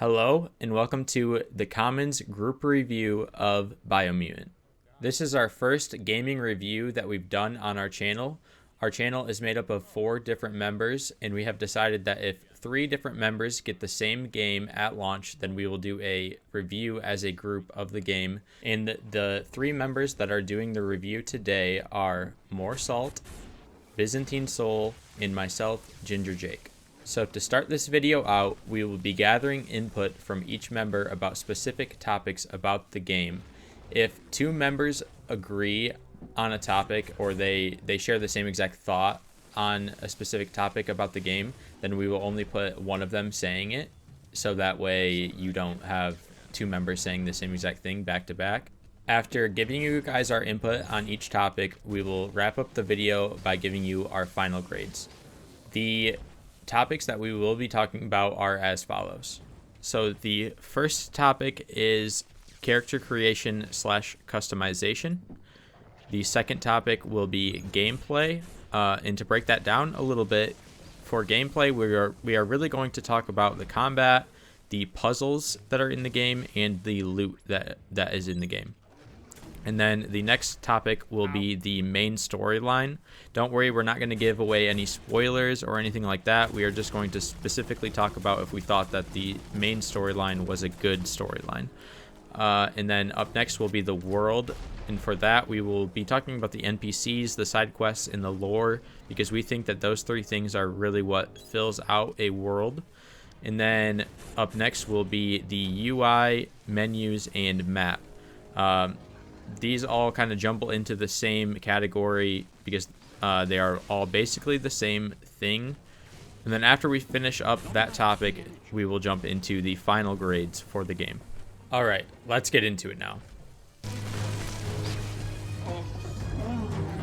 Hello, and welcome to the Commons group review of BIOMUTANT. This is our first gaming review that we've done on our channel. Our channel is made up of 4 different members, and we have decided that if 3 different members get the same game at launch, then we will do a review as a group of the game. And the 3 members that are doing the review today are More Salt, Byzantine Soul, and myself, Ginger Jake. So to start this video out, we will be gathering input from each member about specific topics about the game. If 2 members agree on a topic or they share the same exact thought on a specific topic about the game, then we will only put one of them saying it. So that way you don't have 2 members saying the same exact thing back to back. After giving you guys our input on each topic, we will wrap up the video by giving you our final grades. The topics that we will be talking about are as follows. So the first topic is character creation / customization. The second topic will be gameplay, and to break that down a little bit, for gameplay we are really going to talk about the combat, the puzzles that are in the game, and the loot that is in the game. And then the next topic will be the main storyline. Don't worry, we're not going to give away any spoilers or anything like that. We are just going to specifically talk about if we thought that the main storyline was a good storyline. And then up next will be the world. And for that, we will be talking about the NPCs, the side quests, and the lore, because we think that those 3 things are really what fills out a world. And then up next will be the UI, menus, and map. These all kind of jumble into the same category because they are all basically the same thing. And then after we finish up that topic, we will jump into the final grades for the game. All right, let's get into it now.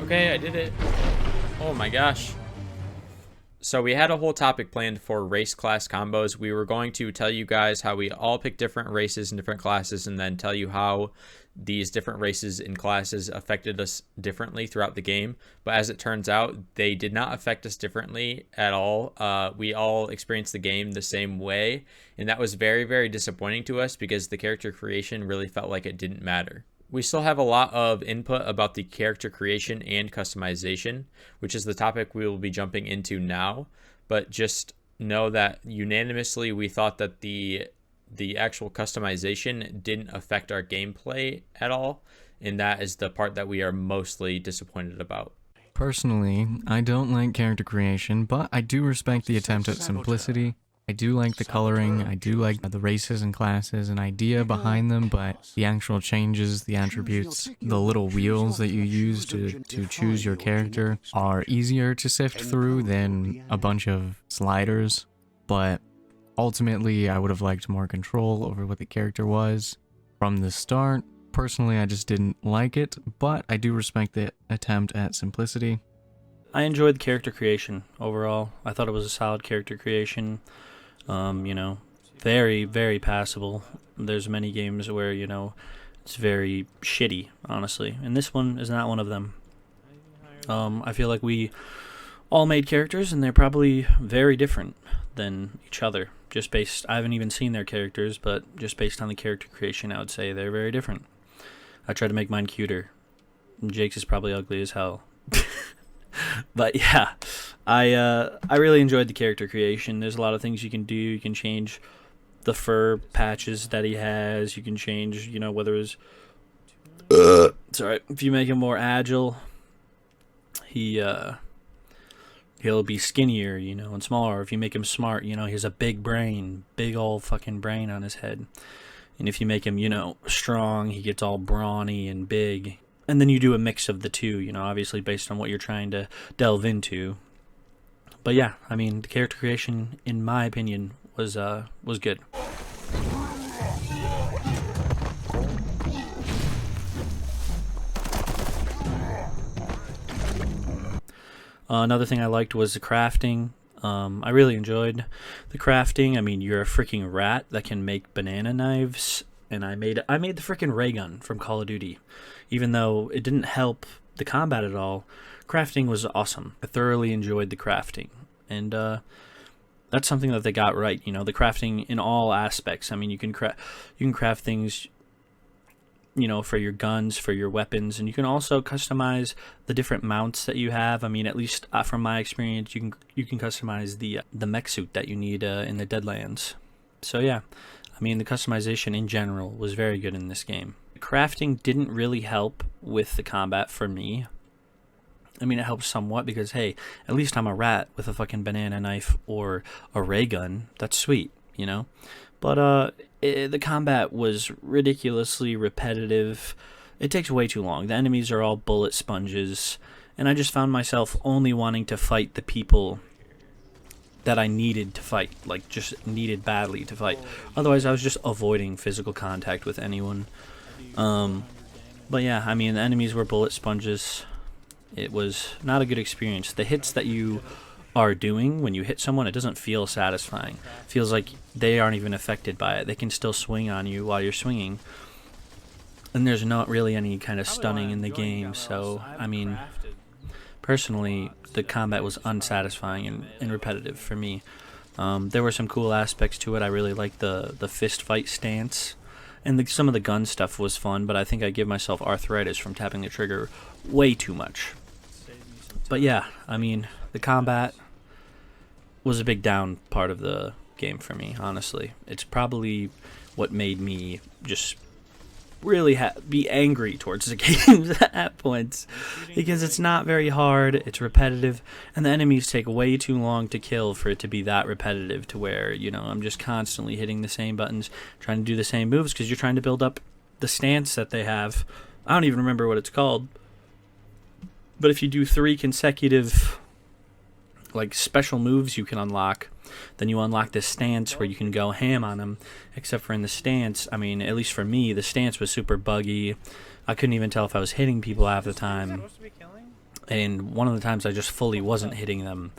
Okay, I did it. Oh my gosh. So we had a whole topic planned for race class combos. We were going to tell you guys how we all pick different races and different classes, and then tell you how these different races and classes affected us differently throughout the game. But as it turns out, they did not affect us differently at all. We all experienced the game the same way, and that was very, very disappointing to us because the character creation really felt like it didn't matter. We still have a lot of input about the character creation and customization, which is the topic we will be jumping into now. But just know that unanimously we thought that the actual customization didn't affect our gameplay at all, and that is the part that we are mostly disappointed about. Personally, I don't like character creation, but I do respect the attempt at simplicity. I do like the coloring, I do like the races and classes and idea behind them, but the actual changes, the attributes, the little wheels that you use to choose your character are easier to sift through than a bunch of sliders. But ultimately, I would have liked more control over what the character was from the start. Personally, I just didn't like it, but I do respect the attempt at simplicity. I enjoyed the character creation overall. I thought it was a solid character creation. Very, very passable. There's many games where, it's very shitty, honestly. And this one is not one of them. I feel like we all made characters, and they're probably very different than each other. I haven't even seen their characters, but just based on the character creation, I would say they're very different. I tried to make mine cuter. Jake's is probably ugly as hell. But yeah, I really enjoyed the character creation. There's a lot of things you can do. You can change the fur patches that he has. You can change, whether it's if you make him more agile, he'll be skinnier, and smaller. If you make him smart, he has a big brain, big old fucking brain on his head. And if you make him, strong, he gets all brawny and big. And then you do a mix of the two, obviously based on what you're trying to delve into. But yeah, the character creation, in my opinion, was good. Another thing I liked was the crafting. I really enjoyed the crafting. You're a freaking rat that can make banana knives, and I made the freaking ray gun from Call of Duty. Even though it didn't help the combat at all, crafting was awesome. I thoroughly enjoyed the crafting, and that's something that they got right. You know, the crafting in all aspects. I mean, you can craft things, you know, for your guns, for your weapons, and you can also customize the different mounts that you have. I mean, at least from my experience, you can customize the mech suit that you need in the Deadlands. So yeah, I mean, the customization in general was very good in this game. Crafting didn't really help with the combat for me. I mean, it helps somewhat because, hey, at least I'm a rat with a fucking banana knife or a ray gun. That's sweet, you know? But the combat was ridiculously repetitive. It takes way too long. The enemies are all bullet sponges. And I just found myself only wanting to fight the people that I needed to fight. Like, just needed badly to fight. Otherwise, I was just avoiding physical contact with anyone. But yeah, I mean, the enemies were bullet sponges. It was not a good experience. The hits that you are doing when you hit someone, it doesn't feel satisfying. It feels like they aren't even affected by it. They can still swing on you while you're swinging. And there's not really any kind of stunning in the game. So, I mean, personally, the combat was unsatisfying and repetitive for me. There were some cool aspects to it. I really liked the fist fight stance. And some of the gun stuff was fun, but I think I give myself arthritis from tapping the trigger way too much. But yeah, I mean, the combat was a big down part of the game for me, honestly. It's probably what made me just really be angry towards the games at points, because it's not very hard, it's repetitive, and the enemies take way too long to kill for it to be that repetitive to where, you know, I'm just constantly hitting the same buttons, trying to do the same moves, because you're trying to build up the stance that they have. I don't even remember what it's called, but if you do 3 consecutive like special moves you can unlock, then you unlock this stance where you can go ham on them. Except for in the stance, I mean, at least for me, the stance was super buggy. I couldn't even tell if I was hitting people half the time. And one of the times I just fully wasn't hitting them.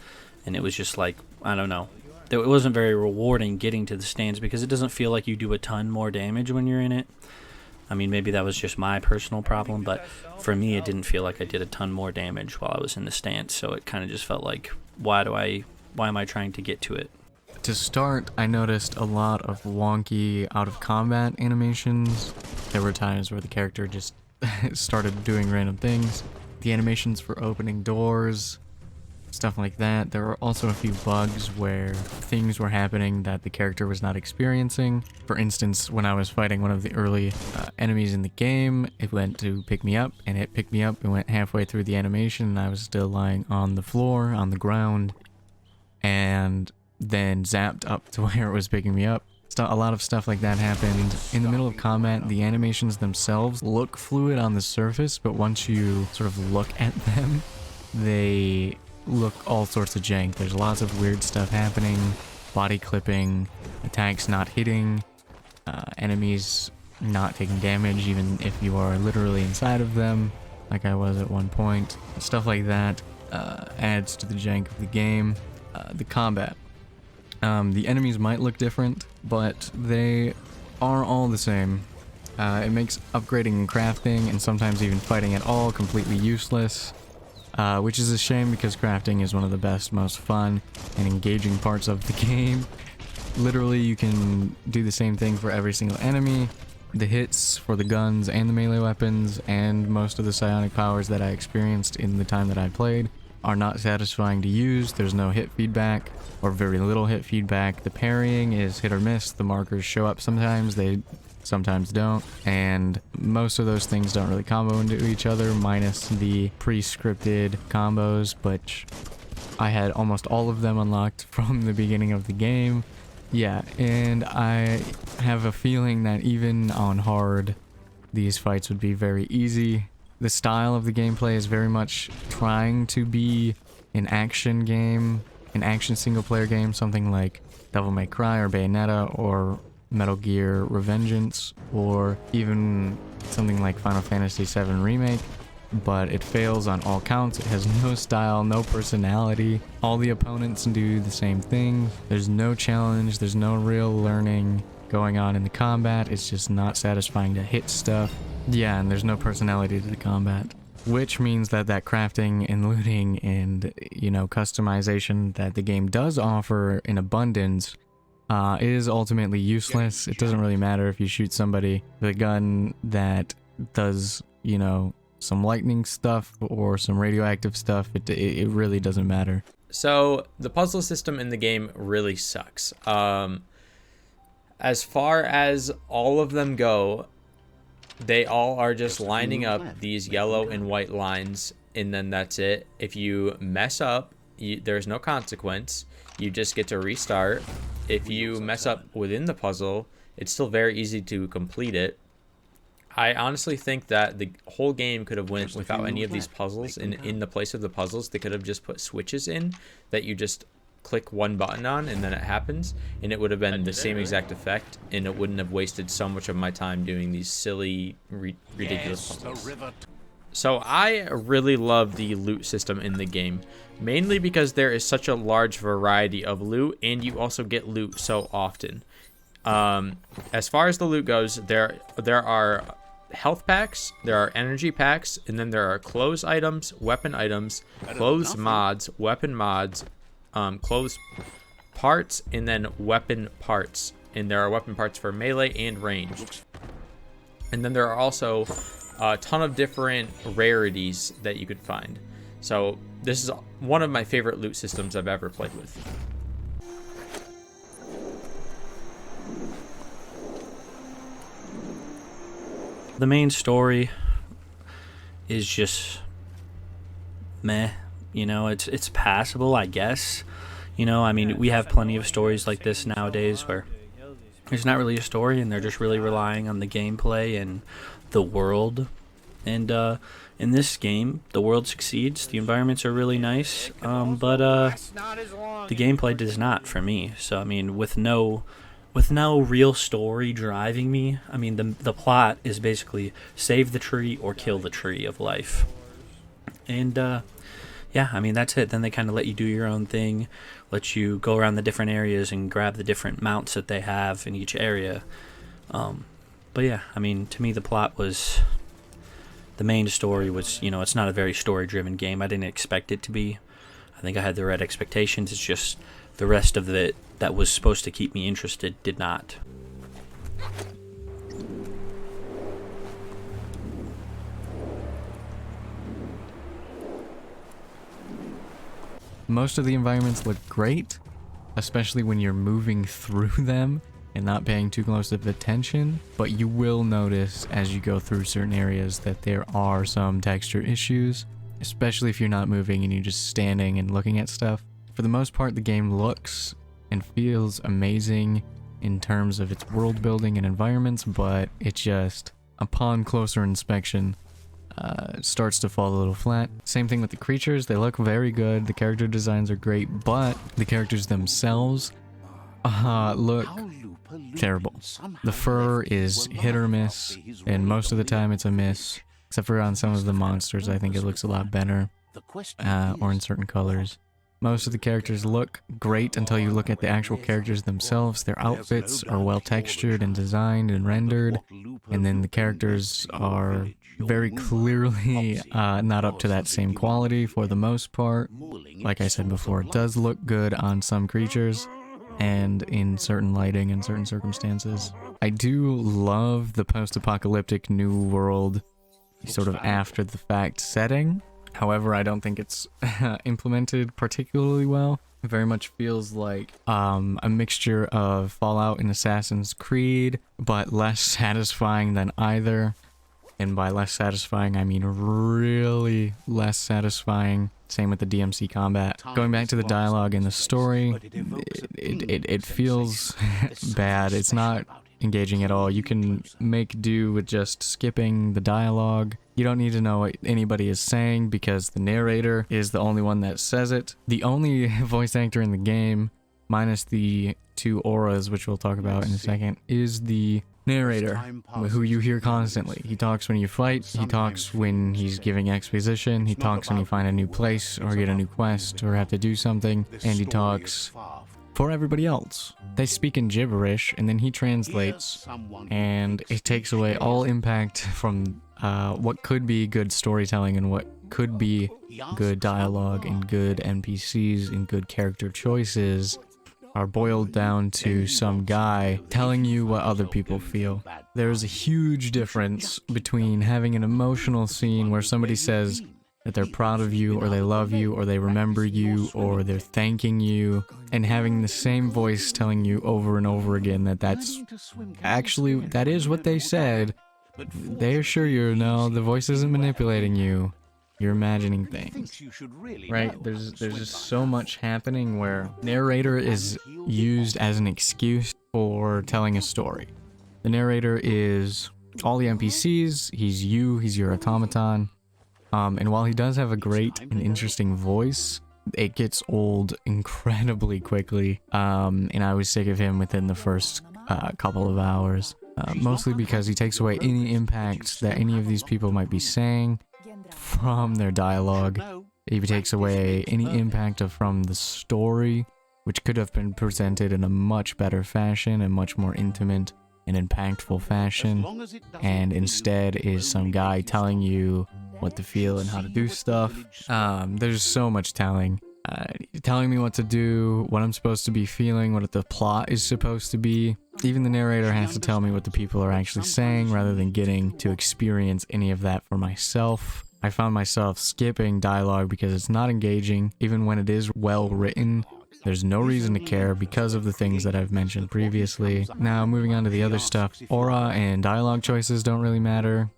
And it was just like, I don't know. It wasn't very rewarding getting to the stance because it doesn't feel like you do a ton more damage when you're in it. I mean, maybe that was just my personal problem, but for me, it didn't feel like I did a ton more damage while I was in the stance. So it kind of just felt like, why am I trying to get to it? To start, I noticed a lot of wonky out-of-combat animations. There were times where the character just started doing random things. The animations for opening doors, stuff like that. There were also a few bugs where things were happening that the character was not experiencing. For instance, when I was fighting one of the early enemies in the game, it went to pick me up, and it picked me up and went halfway through the animation, and I was still lying on the floor, on the ground, and then zapped up to where it was picking me up. A lot of stuff like that happened. In the middle of combat, the animations themselves look fluid on the surface, but once you sort of look at them, they look all sorts of jank. There's lots of weird stuff happening, body clipping, attacks not hitting, enemies not taking damage even if you are literally inside of them, like I was at one point. Stuff like that adds to the jank of the game. The combat. The enemies might look different, but they are all the same. It makes upgrading and crafting, and sometimes even fighting at all, completely useless. Which is a shame because crafting is one of the best, most fun, and engaging parts of the game. Literally, you can do the same thing for every single enemy. The hits for the guns and the melee weapons, and most of the psionic powers that I experienced in the time that I played, are not satisfying to use. There's no hit feedback, or very little hit feedback. The parrying is hit or miss. The markers show up sometimes, they sometimes don't, and most of those things don't really combo into each other, minus the pre-scripted combos, which I had almost all of them unlocked from the beginning of the game. Yeah, and I have a feeling that even on hard, these fights would be very easy. The style of the gameplay is very much trying to be an action game, an action single-player game, something like Devil May Cry or Bayonetta or Metal Gear Revengeance, or even something like Final Fantasy VII Remake, but it fails on all counts. It has no style, no personality. All the opponents do the same thing. There's no challenge, there's no real learning going on in the combat. It's just not satisfying to hit stuff. Yeah, and there's no personality to the combat. which means that crafting and looting and, you know, customization that the game does offer in abundance is ultimately useless. It doesn't really matter if you shoot somebody with a gun that does, you know, some lightning stuff or some radioactive stuff. It really doesn't matter. So the puzzle system in the game really sucks. As far as all of them go, they all are just lining up these yellow and white lines, and then that's it. If you mess up, there's no consequence. You just get to restart. If you mess up within the puzzle, it's still very easy to complete it. I honestly think that the whole game could have went without any of these puzzles, and in the place of the puzzles, they could have just put switches in that you just click one button on and then it happens, and it would have been the same exact effect, and it wouldn't have wasted so much of my time doing these silly, ridiculous puzzles. So I really love the loot system in the game, mainly because there is such a large variety of loot, and you also get loot so often. As far as the loot goes, there are health packs, there are energy packs, and then there are clothes items, weapon items, clothes mods, weapon mods, clothes parts, and then weapon parts. And there are weapon parts for melee and ranged. And then there are also a ton of different rarities that you could find. So this is one of my favorite loot systems I've ever played with. The main story is just meh. You know, it's passable, I guess. You know, I mean, we have plenty of stories like this nowadays where there's not really a story and they're just really relying on the gameplay and the world. And in this game, the world succeeds. The environments are really nice, but the gameplay does not for me. So I mean, with no real story driving me, I mean, the plot is basically save the tree or kill the tree of life. And yeah, I mean, that's it. Then they kind of let you do your own thing, let you go around the different areas and grab the different mounts that they have in each area. But yeah, I mean, to me, the main story was, you know, it's not a very story-driven game. I didn't expect it to be. I think I had the right expectations. It's just the rest of it that was supposed to keep me interested did not. Most of the environments look great, especially when you're moving through them and not paying too close of attention, but you will notice as you go through certain areas that there are some texture issues, especially if you're not moving and you're just standing and looking at stuff. For the most part, the game looks and feels amazing in terms of its world building and environments, but it just, upon closer inspection, starts to fall a little flat. Same thing with the creatures. They look very good. The character designs are great, but the characters themselves look terrible. The fur is hit or miss, and most of the time it's a miss, except for on some of the monsters. I think it looks a lot better, or in certain colors. Most of the characters look great until you look at the actual characters themselves. Their outfits are well textured and designed and rendered, and then the characters are very clearly not up to that same quality for the most part. Like I said before, it does look good on some creatures and in certain lighting and certain circumstances. I do love the post-apocalyptic New World sort of after the fact setting. However, I don't think it's implemented particularly well. It very much feels like a mixture of Fallout and Assassin's Creed, but less satisfying than either. And by less satisfying, I mean really less satisfying. Same with the DMC combat. Going back to the dialogue and the story, it feels bad. It's not engaging at all. You can make do with just skipping the dialogue. You don't need to know what anybody is saying because the narrator is the only one that says it. The only voice actor in the game, minus the two auras, which we'll talk about in a second, is the narrator, who you hear constantly. He talks when you fight, he talks when he's giving exposition, he talks when you find a new place or get a new quest or have to do something, and he talks for everybody else. They speak in gibberish, and then he translates, and it takes away all impact from what could be good storytelling and what could be good dialogue and good NPCs and good character choices are boiled down to some guy telling you what other people feel. There's a huge difference between having an emotional scene where somebody says that they're proud of you, or they love you, or they remember you, or they're thanking you, and having the same voice telling you over and over again that that is what they said. They assure you, no, the voice isn't manipulating you. You're imagining things. Right? There's just so much happening where narrator is used as an excuse for telling a story. The narrator is all the NPCs, he's your automaton. And while he does have a great and interesting voice, it gets old incredibly quickly. And I was sick of him within the first couple of hours. Mostly because he takes away any impact that any of these people might be saying from their dialogue. He takes away any impact from the story, which could have been presented in a much better fashion and much more intimate and impactful fashion, and instead is some guy telling you what to feel and how to do stuff. There's so much telling me what to do, what I'm supposed to be feeling, what the plot is supposed to be. Even the narrator has to tell me what the people are actually saying rather than getting to experience any of that for myself. I found myself skipping dialogue because it's not engaging, even when it is well written. There's no reason to care because of the things that I've mentioned previously. Now, moving on to the other stuff, aura and dialogue choices don't really matter.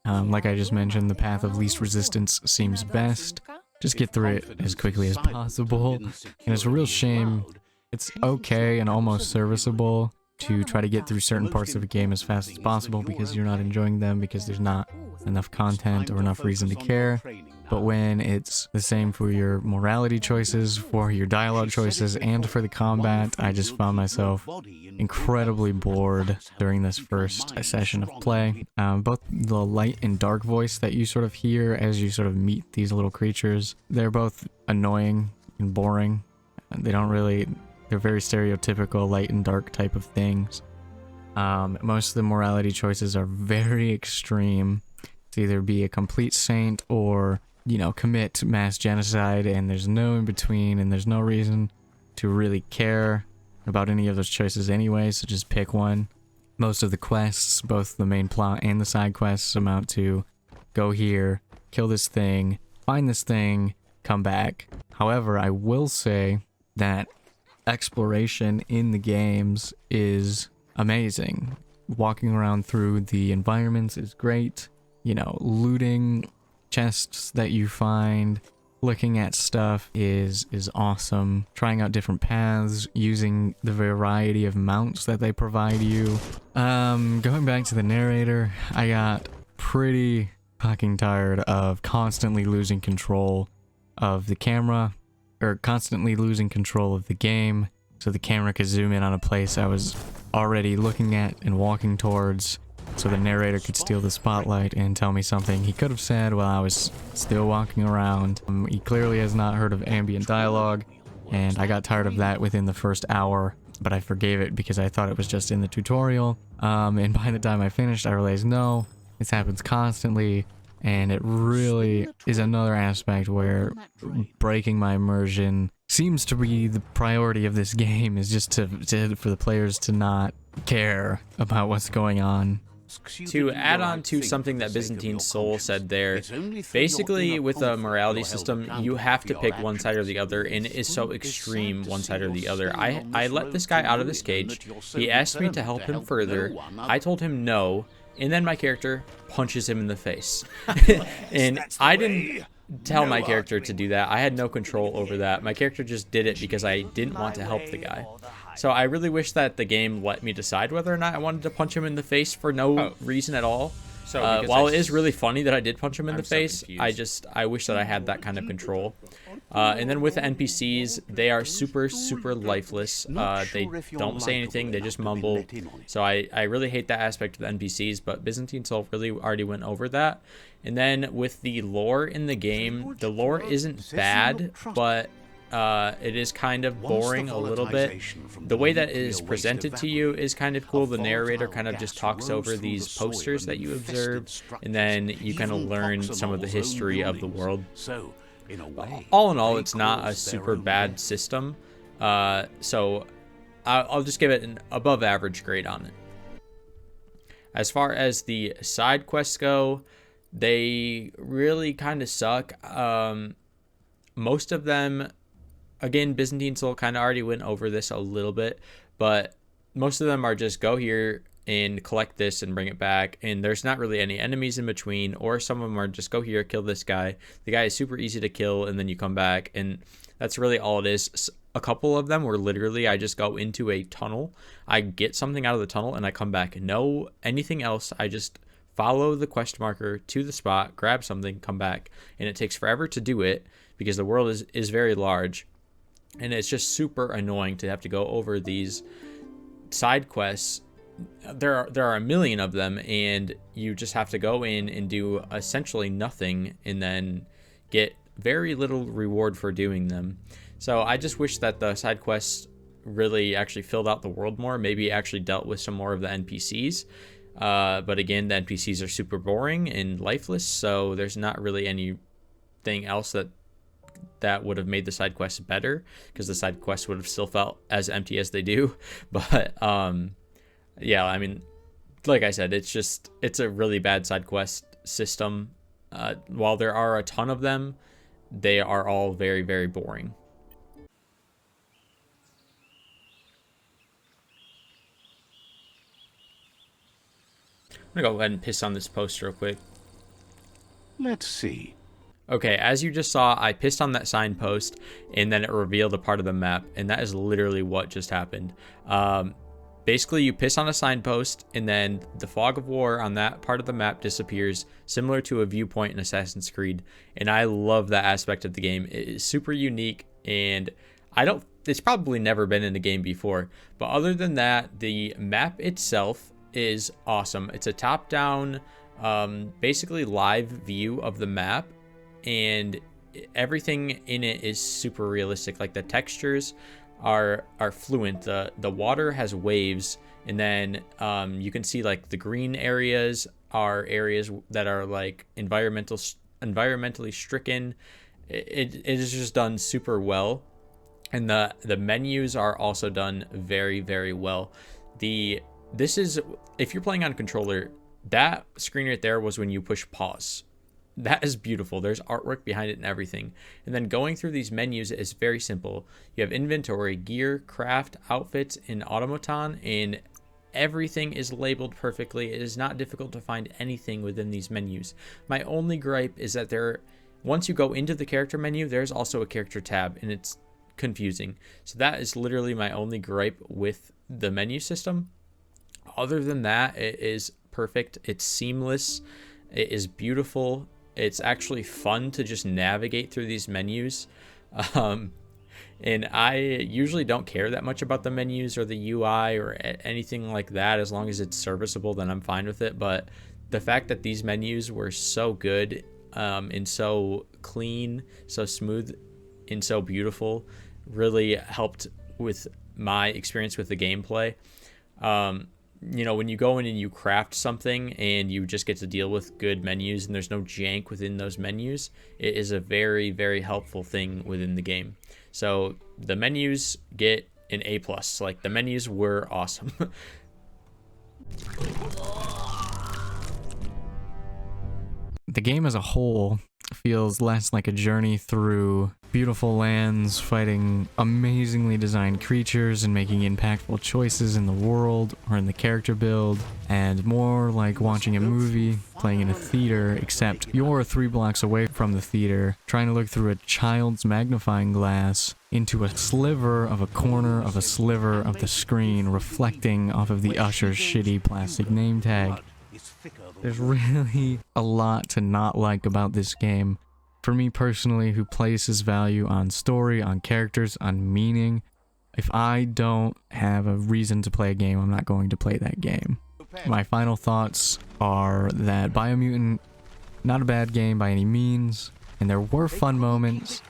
Like I just mentioned, the path of least resistance seems best. Just get through it as quickly as possible. And it's a real shame. It's okay and almost serviceable to try to get through certain parts of a game as fast as possible because you're not enjoying them, because there's not enough content or enough reason to care. But when it's the same for your morality choices, for your dialogue choices, and for the combat, I just found myself incredibly bored during this first session of play. Both the light and dark voice that you sort of hear as you sort of meet these little creatures, they're both annoying and boring. They're very stereotypical light and dark type of things. Most of the morality choices are very extreme. To either be a complete saint or, commit mass genocide, and there's no in between, and there's no reason to really care about any of those choices anyway, so just pick one. Most of the quests, both the main plot and the side quests, amount to go here, kill this thing, find this thing, come back. However, I will say that exploration in the games is amazing. Walking around through the environments is great. Looting chests that you find, looking at stuff is awesome. Trying out different paths, using the variety of mounts that they provide you. Going back to the narrator, I got pretty fucking tired of constantly losing control of the camera, or constantly losing control of the game, so the camera could zoom in on a place I was already looking at and walking towards, so the narrator could steal the spotlight and tell me something he could have said while I was still walking around. He clearly has not heard of ambient dialogue, and I got tired of that within the first hour, but I forgave it because I thought it was just in the tutorial. And by the time I finished, I realized, no, this happens constantly, and it really is another aspect where breaking my immersion seems to be the priority of this game, is just for the players to not care about what's going on. To add on to something that Byzantine Soul said there, basically with a morality system, you have to pick one side or the other, and it is so extreme one side or the other. I let this guy out of this cage. He asked me to help him further. I told him no, and then my character punches him in the face. And I didn't tell my character to do that. I had no control over that. My character just did it because I didn't want to help the guy. So I really wish that the game let me decide whether or not I wanted to punch him in the face for no reason at all. So while it is really funny that I did punch him in the face, I wish that I had that kind of control. And then with the NPCs, they are super, super lifeless. They don't say anything, they just mumble. So I really hate that aspect of the NPCs, but Byzantine Soul really already went over that. And then with the lore in the game, the lore isn't bad, but it is kind of boring a little bit. The way that it is presented to you is kind of cool. The narrator kind of just talks over these posters that you observe, and then you kind of learn some of the history of the world. All in all, it's not a super bad system, so I'll just give it an above average grade on it. As far as the side quests go, they really kind of suck. Most of them, again, Byzantine Soul kind of already went over this a little bit, but most of them are just go here and collect this and bring it back, and there's not really any enemies in between, or some of them are just go here, kill this guy. The guy is super easy to kill, and then you come back, and that's really all it is. A couple of them were literally I just go into a tunnel, I get something out of the tunnel, and I come back. No anything else. I just follow the quest marker to the spot, grab something, come back, and it takes forever to do it because the world is very large, and it's just super annoying to have to go over these side quests. There are a million of them, and you just have to go in and do essentially nothing and then get very little reward for doing them. So I just wish that the side quests really actually filled out the world more, maybe actually dealt with some more of the NPCs. But again, the NPCs are super boring and lifeless, so there's not really anything else that would have made the side quests better, because the side quests would have still felt as empty as they do. But yeah, I mean, like I said, it's a really bad side quest system. While there are a ton of them, they are all very, very boring. I'm gonna go ahead and piss on this post real quick. Let's see. Okay, as you just saw, I pissed on that signpost, and then it revealed a part of the map, and that is literally what just happened. Basically, you piss on a signpost, and then the fog of war on that part of the map disappears, similar to a viewpoint in Assassin's Creed, and I love that aspect of the game. It is super unique, and it's probably never been in a game before, but other than that, the map itself is awesome. It's a top-down, basically live view of the map, and everything in it is super realistic. Like the textures are fluent. The water has waves, and then you can see like the green areas are areas that are like environmentally stricken. It is just done super well, and the menus are also done very, very well. This is, if you're playing on controller, that screen right there was when you push pause. That is beautiful. There's artwork behind it and everything. And then going through these menus is very simple. You have inventory, gear, craft, outfits, and automaton, and everything is labeled perfectly. It is not difficult to find anything within these menus. My only gripe is that once you go into the character menu, there's also a character tab, and it's confusing. So that is literally my only gripe with the menu system. Other than that, it is perfect. It's seamless. It is beautiful. It's actually fun to just navigate through these menus. And I usually don't care that much about the menus or the UI or anything like that. As long as it's serviceable, then I'm fine with it. But the fact that these menus were so good and so clean, so smooth, and so beautiful really helped with my experience with the gameplay. When you go in and you craft something and you just get to deal with good menus and there's no jank within those menus, it is a very, very helpful thing within the game. So the menus get an A+. Like, the menus were awesome. The game as a whole feels less like a journey through beautiful lands, fighting amazingly designed creatures and making impactful choices in the world or in the character build, and more like watching a movie playing in a theater, except you're 3 blocks away from the theater, trying to look through a child's magnifying glass into a sliver of a corner of a sliver of the screen, reflecting off of the usher's shitty plastic name tag. There's really a lot to not like about this game. For me personally, who places value on story, on characters, on meaning, if I don't have a reason to play a game, I'm not going to play that game. My final thoughts are that BIOMUTANT, not a bad game by any means. and there were fun moments,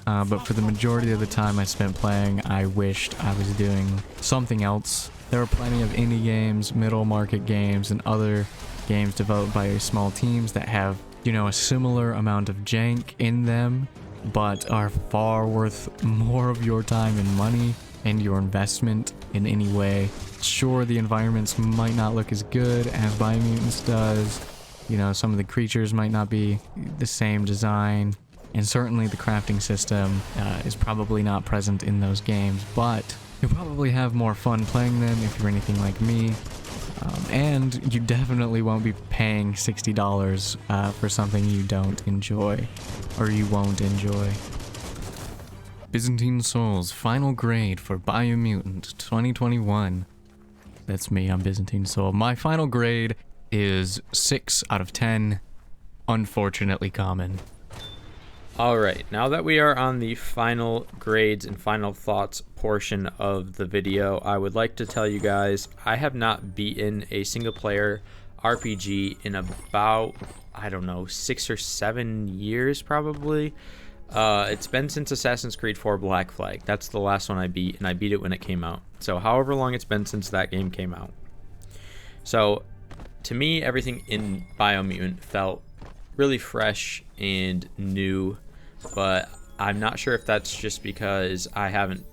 but for the majority of the time I spent playing, I wished I was doing something else. There are plenty of indie games, middle market games, and other games developed by small teams that have, you know, a similar amount of jank in them, but are far worth more of your time and money and your investment in any way. Sure, the environments might not look as good as Biomutants does. You know, some of the creatures might not be the same design, and certainly the crafting system is probably not present in those games, but you'll probably have more fun playing them if you're anything like me. And you definitely won't be paying $60 for something you don't enjoy, or you won't enjoy. Byzantine Souls final grade for Biomutant 2021. That's me, I'm Byzantine Soul. My final grade is 6 out of 10. Unfortunately common. Alright, now that we are on the final grades and final thoughts portion of the video, I would like to tell you guys I have not beaten a single player RPG in about, I don't know, 6 or 7 years probably. It's been since Assassin's Creed 4 Black Flag. That's the last one I beat, and I beat it when it came out. So however long it's been since that game came out. So to me, everything in Biomutant felt really fresh and new, but I'm not sure if that's just because I haven't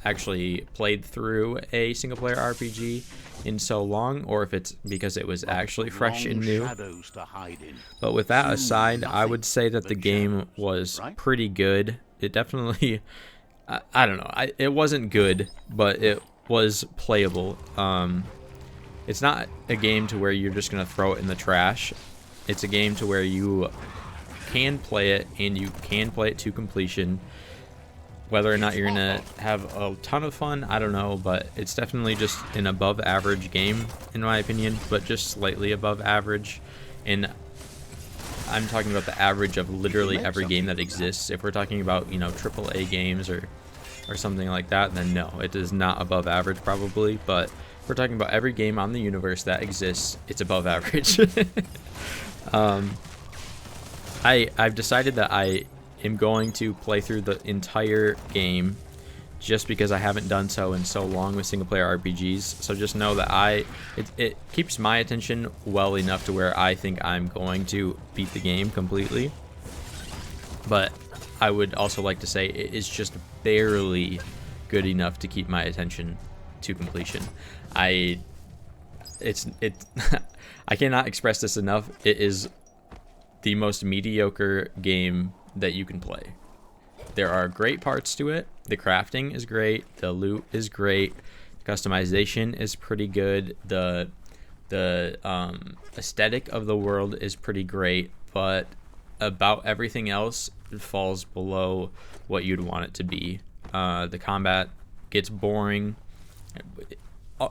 actually played through a single player RPG in so long, or if it's because it was actually fresh and new. But with that aside, I would say that the game was pretty good. It definitely, I don't know, it wasn't good, but it was playable. It's not a game to where you're just gonna throw it in the trash. It's a game to where you can play it, and you can play it to completion. Whether or not you're gonna have a ton of fun, I don't know, but it's definitely just an above average game in my opinion, but just slightly above average. And I'm talking about the average of literally every game that exists. If we're talking about, you know, AAA games or something like that, then no, it is not above average probably. But if we're talking about every game on the universe that exists, it's above average. I've decided that I am going to play through the entire game just because I haven't done so in so long with single player RPGs. So just know that it keeps my attention well enough to where I think I'm going to beat the game completely. But I would also like to say it is just barely good enough to keep my attention to completion. I cannot express this enough. It is the most mediocre game that you can play. There are great parts to it. The crafting is great. The loot is great. Customization is pretty good. The aesthetic of the world is pretty great, but about everything else falls below what you'd want it to be. The combat gets boring.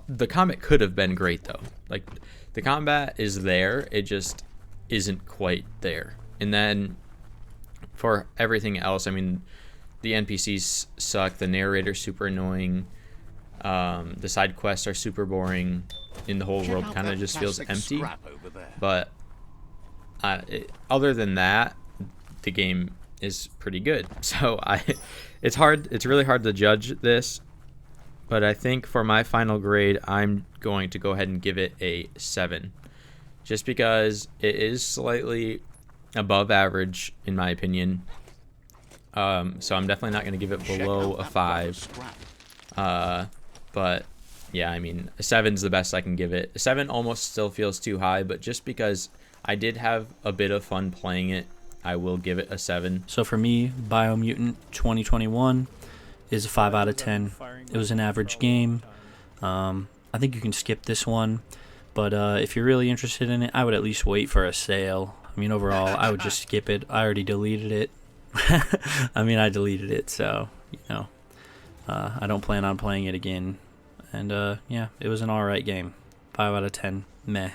The combat could have been great though. Like, the combat is there, it just isn't quite there. And then for everything else, I mean, the NPCs suck, the narrator's super annoying, the side quests are super boring, and the whole world kind of just feels empty. But other than that, the game is pretty good. So it's really hard to judge this, but I think for my final grade, I'm going to go ahead and give it a 7, just because it is slightly above average in my opinion. So I'm definitely not going to give it below a 5. But yeah, I mean, a 7's the best I can give it. A 7 almost still feels too high, but just because I did have a bit of fun playing it, I will give it a 7. So for me, Biomutant 2021 is a 5 out of 10. It was an average game. I think you can skip this one, but if you're really interested in it, I would at least wait for a sale. I mean, overall, I would just skip it. I already deleted it. I mean, I deleted it, so, you know, I don't plan on playing it again. And, yeah, it was an alright game. 5 out of 10. Meh.